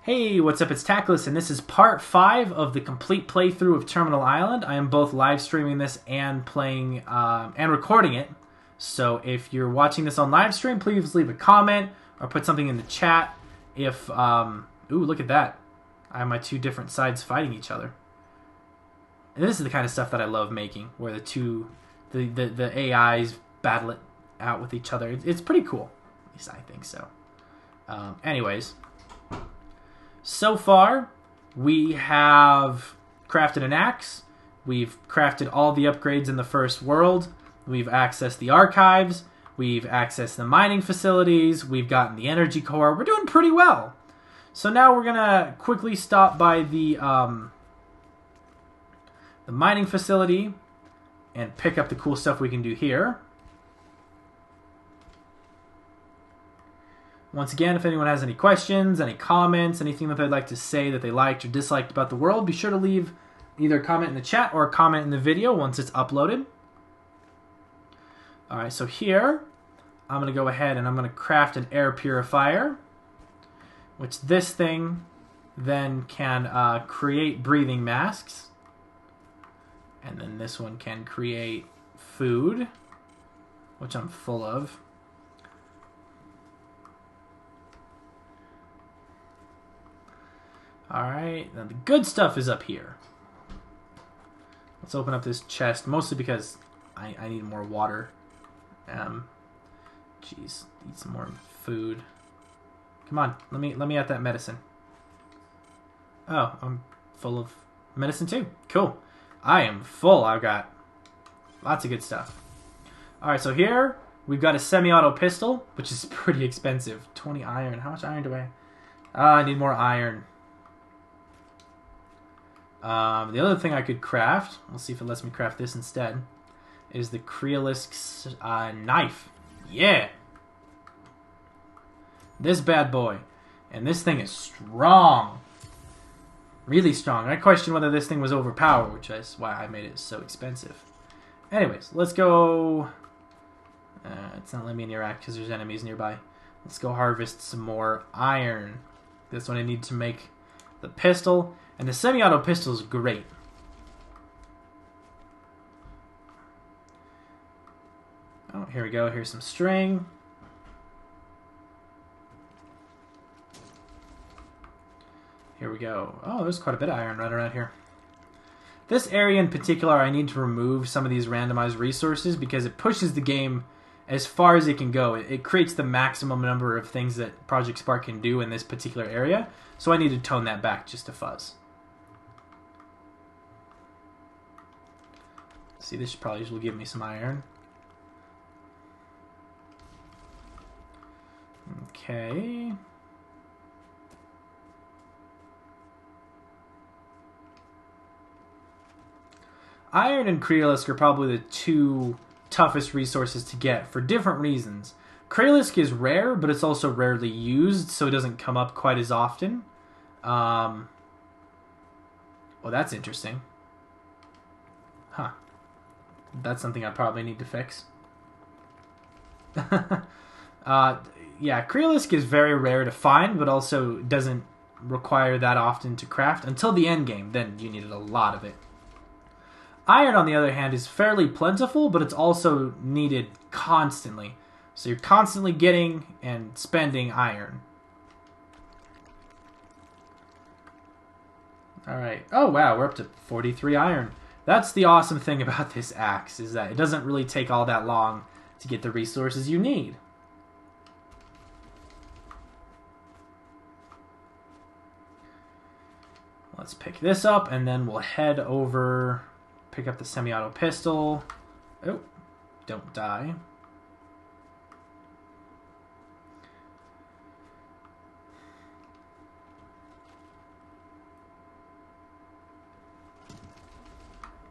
Hey, what's up? It's Tackless, and this is part 5 of the complete playthrough of Terminal Island. I am both live streaming this and playing and recording it. So if you're watching this on live stream, please leave a comment or put something in the chat. If ooh, look at that! I have my two different sides fighting each other. And this is the kind of stuff that I love making, where the AIs battle it out with each other. It's pretty cool. At least I think so. Anyways. So far, we have crafted an axe, we've crafted all the upgrades in the first world, we've accessed the archives, we've accessed the mining facilities, we've gotten the energy core. We're doing pretty well. So now we're going to quickly stop by the mining facility and pick up the cool stuff we can do here. Once again, if anyone has any questions, any comments, anything that they'd like to say that they liked or disliked about the world, be sure to leave either a comment in the chat or a comment in the video once it's uploaded. Alright, so here, I'm going to go ahead and I'm going to craft an air purifier, which this thing then can create breathing masks. And then this one can create food, which I'm full of. Alright, now the good stuff is up here. Let's open up this chest, mostly because I need more water. Jeez, eat some more food. Come on, let me at that medicine. Oh, I'm full of medicine too. Cool. I am full. I've got lots of good stuff. Alright, so here we've got a semi-auto pistol, which is pretty expensive. 20 iron. How much iron do I... I need more iron. The other thing I could craft, we'll see if it lets me craft this instead, is the Kreolysk knife. Yeah! This bad boy. And this thing is strong. Really strong. I question whether this thing was overpowered, which is why I made it so expensive. Anyways, let's go... it's not letting me interact because there's enemies nearby. Let's go harvest some more iron. That's what I need to make the pistol. And the semi-auto pistol is great. Oh, here we go. Here's some string. Here we go. Oh, there's quite a bit of iron right around here. This area in particular, I need to remove some of these randomized resources because it pushes the game as far as it can go. It creates the maximum number of things that Project Spark can do in this particular area. So I need to tone that back just a fuzz. See, this probably will give me some iron. Okay. Iron and Kreolysk are probably the two toughest resources to get for different reasons. Kreolysk is rare, but it's also rarely used, so it doesn't come up quite as often. Well, that's interesting. Huh. That's something I probably need to fix. Yeah, Kreolysk is very rare to find, but also doesn't require that often to craft until the end game. Then you needed a lot of it. Iron, on the other hand, is fairly plentiful, but it's also needed constantly. So you're constantly getting and spending iron. Alright. Oh, wow, we're up to 43 iron. That's the awesome thing about this axe, is that it doesn't really take all that long to get the resources you need. Let's pick this up, and then we'll head over, pick up the semi-auto pistol. Oh, don't die.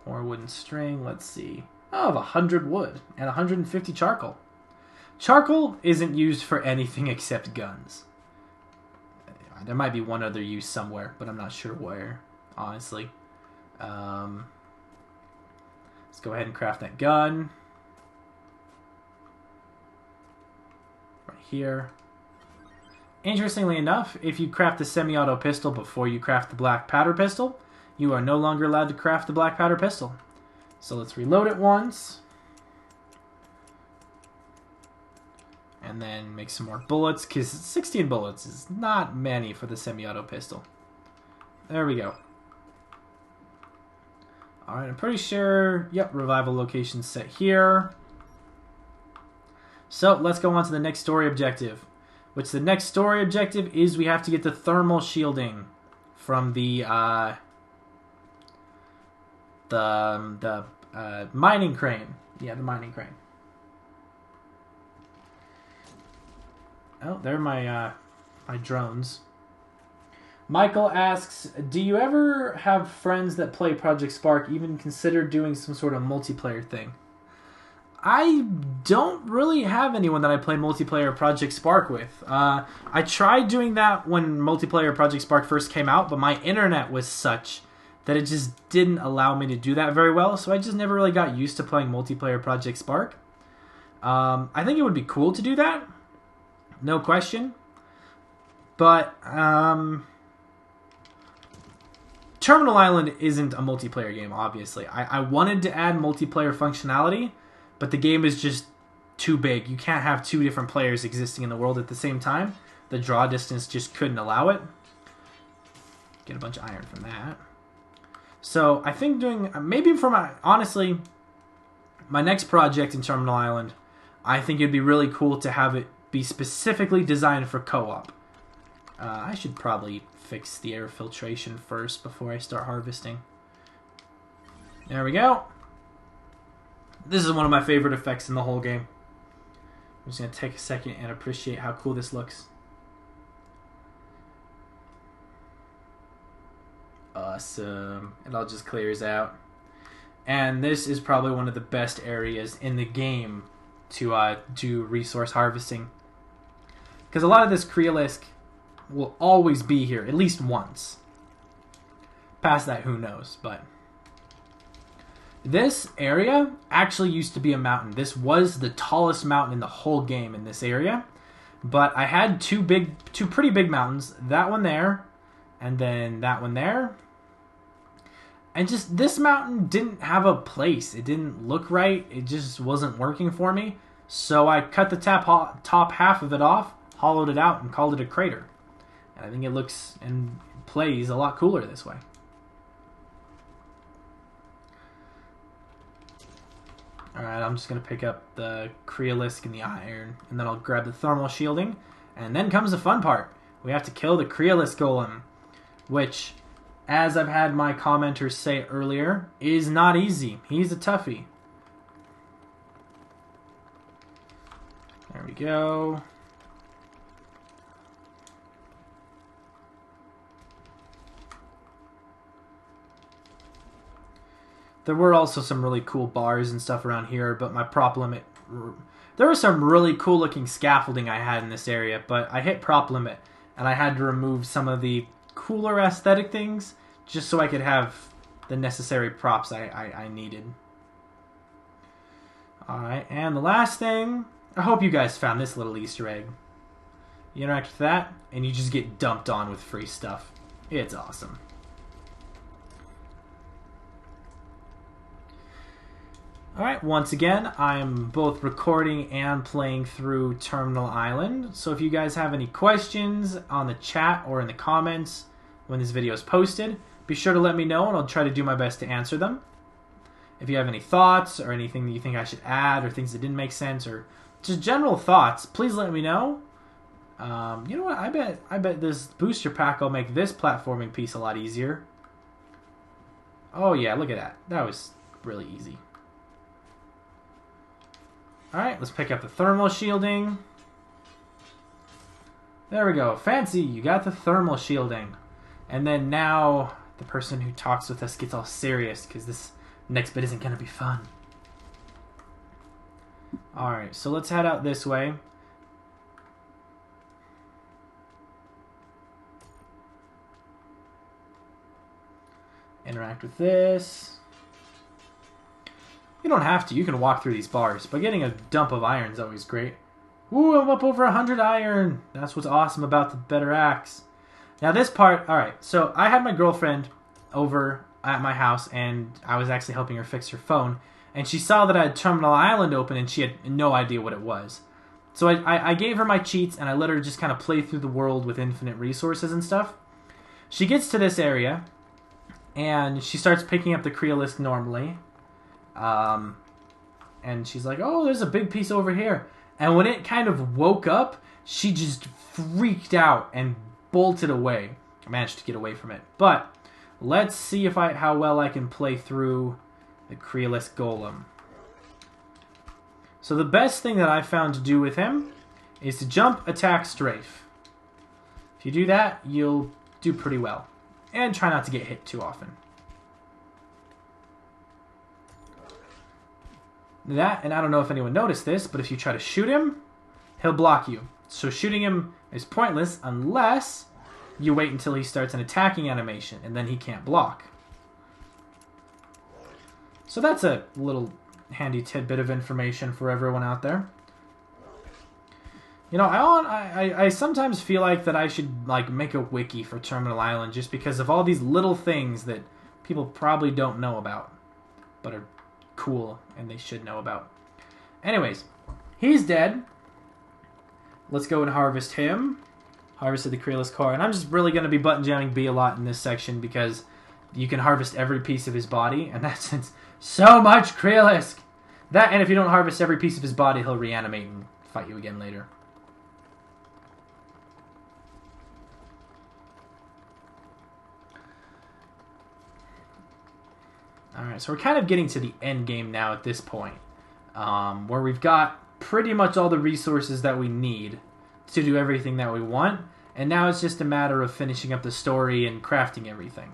More wooden string. Let's see. Oh, I have 100 wood and 150 charcoal. Charcoal isn't used for anything except guns. There might be one other use somewhere, but I'm not sure where, honestly. Let's go ahead and craft that gun. Right here. Interestingly enough, if you craft the semi-auto pistol before you craft the black powder pistol, you are no longer allowed to craft the black powder pistol. So let's reload it once. And then make some more bullets, because 16 bullets is not many for the semi-auto pistol. There we go. Alright, I'm pretty sure, yep, revival location set here. So let's go on to the next story objective. Which the next story objective is we have to get the thermal shielding from the mining crane. Yeah, the mining crane. Oh, there are my drones. Michael asks, do you ever have friends that play Project Spark, even consider doing some sort of multiplayer thing? I don't really have anyone that I play multiplayer Project Spark with. I tried doing that when multiplayer Project Spark first came out, but my internet was such that it just didn't allow me to do that very well, so I just never really got used to playing multiplayer Project Spark. I think it would be cool to do that, no question. But Terminal Island isn't a multiplayer game, obviously. I wanted to add multiplayer functionality, but the game is just too big. You can't have two different players existing in the world at the same time. The draw distance just couldn't allow it. Get a bunch of iron from that. So I think doing, maybe for my, honestly, my next project in Terminal Island, I think it'd be really cool to have it be specifically designed for co-op. I should probably fix the air filtration first before I start harvesting. There we go. This is one of my favorite effects in the whole game. I'm just going to take a second and appreciate how cool this looks. Awesome. It all just clears out. And this is probably one of the best areas in the game to do resource harvesting. Because a lot of this Kreolysk will always be here, at least once. Past that, who knows, but... This area actually used to be a mountain. This was the tallest mountain in the whole game in this area. But I had two pretty big mountains. That one there, and then that one there. And just, this mountain didn't have a place. It didn't look right. It just wasn't working for me. So I cut the top half of it off, hollowed it out, and called it a crater. And I think it looks and plays a lot cooler this way. Alright, I'm just going to pick up the Kreolysk and the iron, and then I'll grab the thermal shielding. And then comes the fun part. We have to kill the Kreolysk Golem, which, as I've had my commenters say earlier, is not easy. He's a toughie. There we go. There were also some really cool bars and stuff around here, but my prop limit... There was some really cool looking scaffolding I had in this area, but I hit prop limit, and I had to remove some of the cooler aesthetic things just so I could have the necessary props I needed. Alright, and the last thing... I hope you guys found this little Easter egg. You interact with that, and you just get dumped on with free stuff. It's awesome. Alright, once again, I'm both recording and playing through Terminal Island. So if you guys have any questions on the chat or in the comments when this video is posted, be sure to let me know and I'll try to do my best to answer them. If you have any thoughts or anything that you think I should add or things that didn't make sense or just general thoughts, please let me know. You know what? I bet this booster pack will make this platforming piece a lot easier. Oh yeah, look at that. That was really easy. Alright, let's pick up the thermal shielding. There we go. Fancy, you got the thermal shielding. And then now the person who talks with us gets all serious because this next bit isn't going to be fun. Alright, so let's head out this way. Interact with this. You don't have to. You can walk through these bars, but getting a dump of iron is always great. Ooh, I'm up over 100 iron. That's what's awesome about the better axe. Now this part, alright, so I had my girlfriend over at my house, and I was actually helping her fix her phone, and she saw that I had Terminal Island open, and she had no idea what it was. So I gave her my cheats, and I let her just kind of play through the world with infinite resources and stuff. She gets to this area, and she starts picking up the Kreolysk normally. And she's like, oh, there's a big piece over here. And when it kind of woke up, she just freaked out and bolted away. I managed to get away from it. But let's see if how well I can play through the Kreolysk Golem. So the best thing that I found to do with him is to jump, attack, strafe. If you do that, you'll do pretty well. And try not to get hit too often. That, and I don't know if anyone noticed this, but if you try to shoot him, he'll block you. So shooting him is pointless unless you wait until he starts an attacking animation, and then he can't block. So that's a little handy tidbit of information for everyone out there. You know, I sometimes feel like that I should like make a wiki for Terminal Island just because of all these little things that people probably don't know about, but are cool and they should know about. Anyways, he's dead. Let's go and harvest him. Harvested the Kreolysk core, and I'm just really going to be button jamming B a lot in this section because you can harvest every piece of his body, and that's so much Kreolysk. That, and if you don't harvest every piece of his body, he'll reanimate and fight you again later. Alright, so we're kind of getting to the end game now at this point, where we've got pretty much all the resources that we need to do everything that we want, and now it's just a matter of finishing up the story and crafting everything.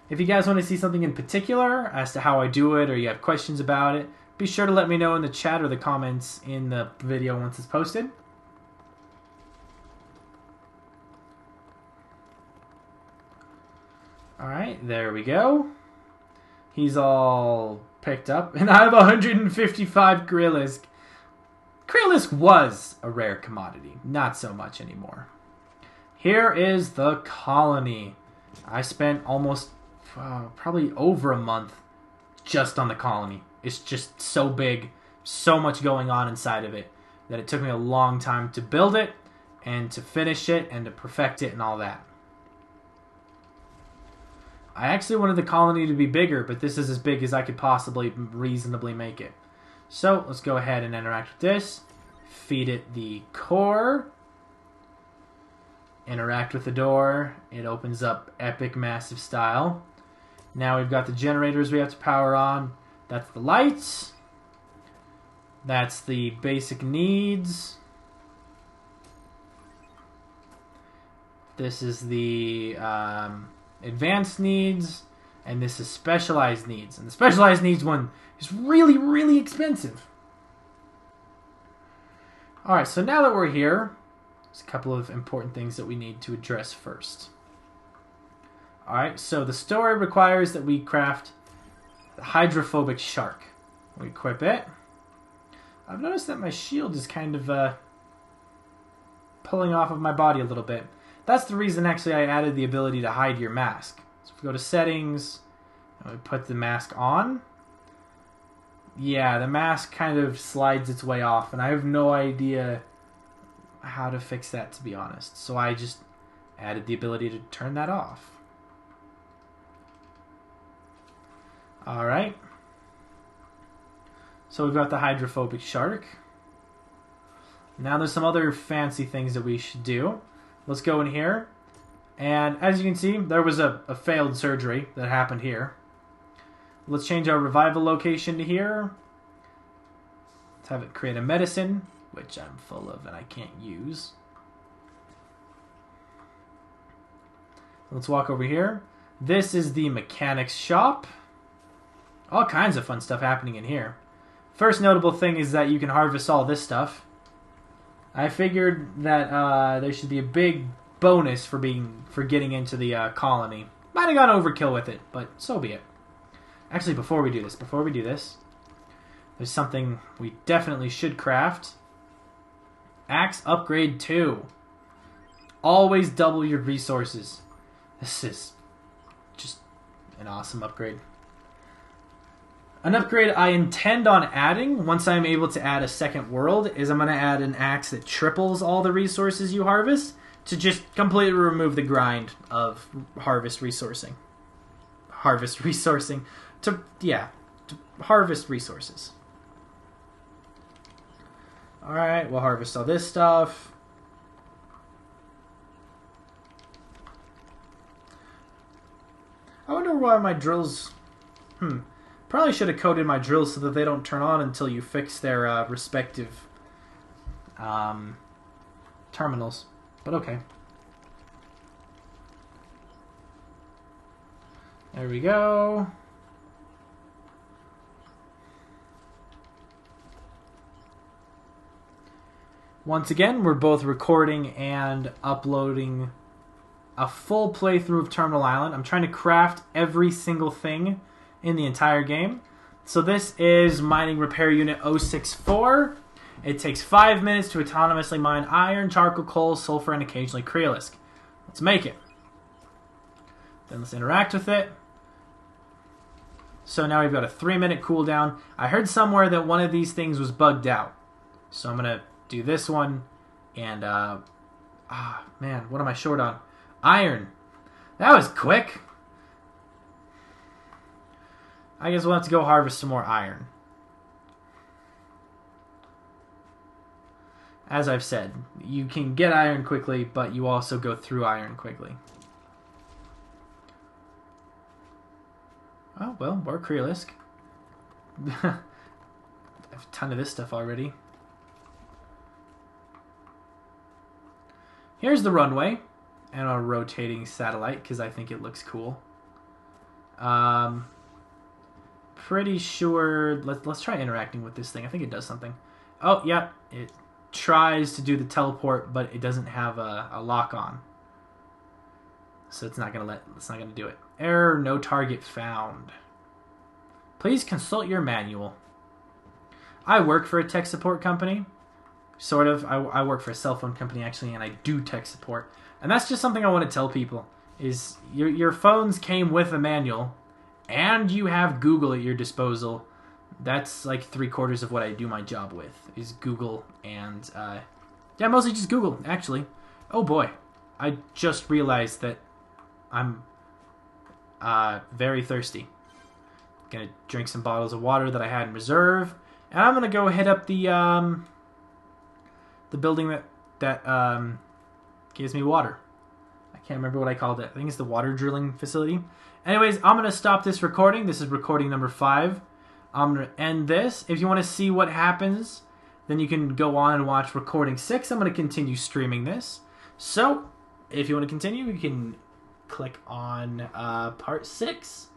If you guys want to see something in particular as to how I do it, or you have questions about it, be sure to let me know in the chat or the comments in the video once it's posted. Alright, there we go. He's all picked up, and I have 155 Kreolysk. Kreolysk was a rare commodity, not so much anymore. Here is the colony. I spent almost, probably over a month just on the colony. It's just so big, so much going on inside of it, that it took me a long time to build it, and to finish it, and to perfect it, and all that. I actually wanted the colony to be bigger, but this is as big as I could possibly reasonably make it. So let's go ahead and interact with this. Feed it the core. Interact with the door. It opens up epic massive style. Now we've got the generators we have to power on. That's the lights. That's the basic needs. This is the advanced needs, and this is specialized needs. And the specialized needs one is really, really expensive. Alright, so now that we're here, there's a couple of important things that we need to address first. Alright, so the story requires that we craft the hydrophobic shark. We equip it. I've noticed that my shield is kind of pulling off of my body a little bit. That's the reason, actually, I added the ability to hide your mask. So if we go to settings, and we put the mask on, yeah, the mask kind of slides its way off, and I have no idea how to fix that, to be honest. So I just added the ability to turn that off. Alright. So we've got the hydrophobic shark. Now there's some other fancy things that we should do. Let's go in here, and as you can see, there was a failed surgery that happened here. Let's change our revival location to here. Let's have it create a medicine, which I'm full of and I can't use. Let's walk over here. This is the mechanics shop. All kinds of fun stuff happening in here. First notable thing is that you can harvest all this stuff. I figured that there should be a big bonus for getting into the colony. Might have gone overkill with it, but so be it. Actually, before we do this, There's something we definitely should craft. Axe upgrade 2. Always double your resources. This is just an awesome upgrade. An upgrade I intend on adding once I'm able to add a second world is I'm going to add an axe that triples all the resources you harvest to just completely remove the grind of harvest resourcing. Harvest resourcing. To harvest resources. Alright, we'll harvest all this stuff. I wonder why my drills... Probably should have coded my drills so that they don't turn on until you fix their respective terminals. But okay. There we go. Once again, we're both recording and uploading a full playthrough of Terminal Island. I'm trying to craft every single thing in the entire game. So this is Mining Repair Unit 064. It takes 5 minutes to autonomously mine iron, charcoal, coal, sulfur, and occasionally Kreolysk. Let's make it. Then let's interact with it. So now we've got a 3-minute cooldown. I heard somewhere that one of these things was bugged out. So I'm going to do this one. And, man, what am I short on? Iron. That was quick. I guess we'll have to go harvest some more iron. As I've said, you can get iron quickly, but you also go through iron quickly. Oh, well, more Kreolysk. I have a ton of this stuff already. Here's the runway and a rotating satellite because I think it looks cool. Pretty sure... Let's try interacting with this thing. I think it does something. Oh, yeah. It tries to do the teleport, but it doesn't have a lock on. So it's not gonna do it. Error, no target found. Please consult your manual. I work for a tech support company. Sort of. I work for a cell phone company, actually, and I do tech support. And that's just something I want to tell people, is your phones came with a manual, and you have Google at your disposal. That's like 3/4 of what I do my job with, is Google and, yeah, mostly just Google, actually. Oh boy, I just realized that I'm very thirsty. Gonna drink some bottles of water that I had in reserve, and I'm gonna go hit up the building that gives me water. I can't remember what I called it. I think it's the water drilling facility. Anyways, I'm going to stop this recording. This is recording number 5. I'm going to end this. If you want to see what happens, then you can go on and watch recording 6. I'm going to continue streaming this. So, if you want to continue, you can click on part 6.